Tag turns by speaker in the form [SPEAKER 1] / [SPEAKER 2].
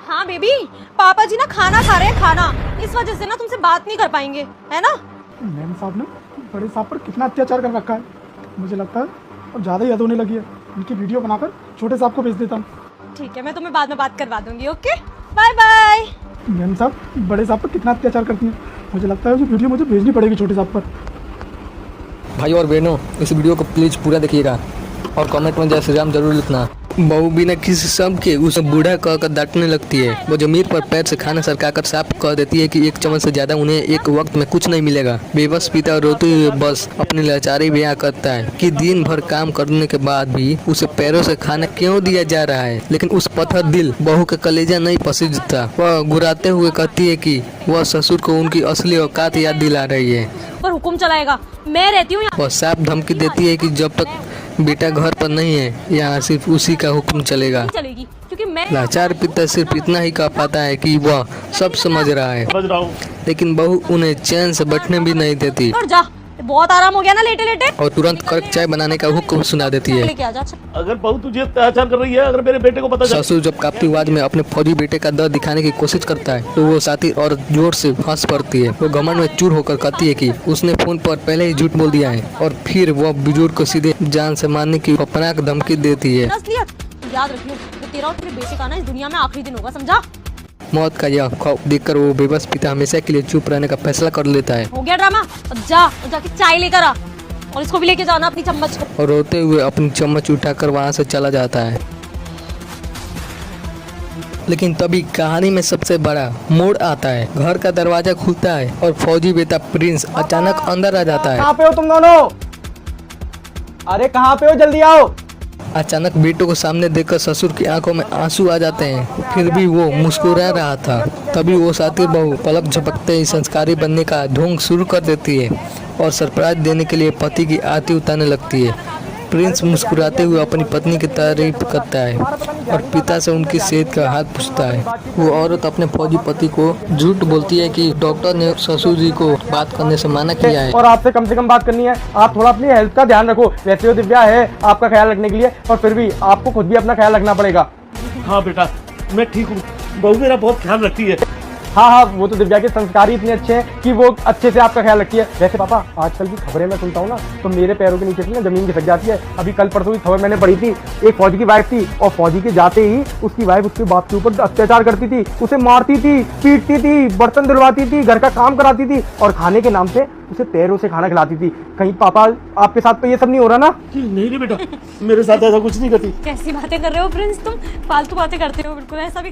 [SPEAKER 1] हाँ बेबी, पापा जी ना खाना खा रहे हैं, खाना। इस वजह से ना तुमसे बात नहीं कर पाएंगे, है ना।
[SPEAKER 2] मैम साहब ने बड़े साहब पर कितना अत्याचार कर रखा है, मुझे लगता है अब ज़्यादा ही हद होने लगी है। इनकी वीडियो बनाकर छोटे साहब को भेज देता हूँ।
[SPEAKER 1] ठीक है, मैं तुम्हें बाद में बात करवा दूंगी। Okay, bye bye.
[SPEAKER 2] मैम साहब बड़े साहब पर कितना अत्याचार करती हैं, मुझे लगता है जो वीडियो मुझे भेजनी पड़ेगी छोटे साहब पर।
[SPEAKER 3] भाई और बहनों, इस वीडियो को प्लीज़ पूरा देखिएगा और कमेंट में जय श्री राम जरूर लिखना। बहू बिना किसी शब्द के उसे बूढ़ा कहकर डांटने लगती है। वो जमीन पर पैर से खाना सरकाकर साफ कह देती है कि एक चम्मच से ज्यादा उन्हें एक वक्त में कुछ नहीं मिलेगा। बेबस पिता रोते हुए बस अपनी लाचारी बयां करता है कि दिन भर काम करने के बाद भी उसे पैरों से खाना क्यों दिया जा रहा है। लेकिन उस पत्थर दिल बहू का कलेजा नहीं पसीजता। वह गुराते हुए कहती है कि वह ससुर को उनकी असली औकात याद दिला रही है।
[SPEAKER 1] पर हुक्म चलाएगा, मैं रहती हूँ।
[SPEAKER 3] वह साफ धमकी देती है कि जब तक बेटा घर पर नहीं है यहाँ सिर्फ उसी का हुक्म चलेगा।
[SPEAKER 1] चलेगी क्योंकि मैं
[SPEAKER 3] लाचार पिता सिर्फ इतना ही कह पाता है कि वह सब समझ रहा है, लेकिन बहू उन्हें चैन से बैठने भी नहीं देती
[SPEAKER 1] और जा, बहुत आराम हो गया ना लेटे लेटे।
[SPEAKER 3] और तुरंत कड़क चाय बनाने का हुक्म सुना देती है।
[SPEAKER 1] लेके आ जा।
[SPEAKER 4] अगर बहू तुझे अत्याचार कर रही है, अगर मेरे बेटे को पता चला।
[SPEAKER 3] ससुर जब कांपती आवाज में अपने फौजी बेटे का दर्द दिखाने की कोशिश करता है तो वो साथी और जोर से हंस पड़ती है। वो घमंड में चूर होकर कहती है कि उसने फोन पर पहले ही झूठ बोल दिया है और फिर वह बुजुर्ग को सीधे जान से मारने की खतरनाक धमकी देती है।
[SPEAKER 1] याद रखियो, तेरा और तेरे बेटे का ना इस दुनिया में आखिरी दिन होगा, समझा।
[SPEAKER 3] मौत का यह खौफ देखकर वो बेबस पिता हमेशा के लिए चुप रहने का फैसला कर लेता है।
[SPEAKER 1] हो गया ड्रामा, अब जा और जाके चाय लेकर आ और इसको भी लेके जाना अपनी चम्मच को।
[SPEAKER 3] और रोते हुए अपनी चम्मच उठाकर वहां से चला जाता है। लेकिन तभी कहानी में सबसे बड़ा मोड़ आता है। घर का दरवाजा खुलता है और फौजी बेटा प्रिंस अचानक अंदर आ जाता है।
[SPEAKER 5] कहाँ पे हो तुम दोनों? अरे कहाँ पे हो, जल्दी आओ।
[SPEAKER 3] अचानक बेटों को सामने देखकर ससुर की आंखों में आंसू आ जाते हैं, फिर भी वो मुस्कुरा रहा था। तभी वो साथी बहू पलक झपकते ही संस्कारी बनने का ढोंग शुरू कर देती है और सरप्राइज देने के लिए पति की आरती उतारने लगती है। प्रिंस मुस्कुराते हुए अपनी पत्नी की तारीफ करता है और पिता से उनकी सेहत का हाल पूछता है। वो औरत अपने फौजी पति को झूठ बोलती है कि डॉक्टर ने ससुर जी को बात करने से मना किया है
[SPEAKER 5] और आपसे कम से कम बात करनी है। आप थोड़ा अपनी हेल्थ का ध्यान रखो। वैसे वो दिव्या है आपका ख्याल रखने के लिए, और फिर भी आपको खुद भी अपना ख्याल रखना पड़ेगा।
[SPEAKER 4] हाँ बेटा, मैं ठीक हूँ। बहू मेरा बहुत ख्याल रखती है।
[SPEAKER 5] हाँ हाँ, वो तो दिव्या के संस्कार ही इतने अच्छे हैं कि वो अच्छे से आपका ख्याल रखती है। वैसे पापा, आजकल की खबरें मैं सुनता हूँ ना, तो मेरे पैरों के नीचे से ना जमीन खिसक जाती है। अभी कल परसों की खबर मैंने पढ़ी थी, एक फौजी की वाइफ थी और फौजी के जाते ही उसकी वाइफ उसके बाप के ऊपर अत्याचार करती थी, उसे मारती थी, पीटती थी, बर्तन धुलवाती थी, घर का काम कराती थी और खाने के नाम से उसे पैरों से खाना खिलाती थी। कहीं पापा आपके साथ तो ये सब नहीं हो रहा ना?
[SPEAKER 4] नहीं रे बेटा, मेरे साथ ऐसा कुछ नहीं करती।
[SPEAKER 1] कैसी बातें कर रहे हो प्रिंस, तुम फालतू बातें करते हो, बिल्कुल ऐसा भी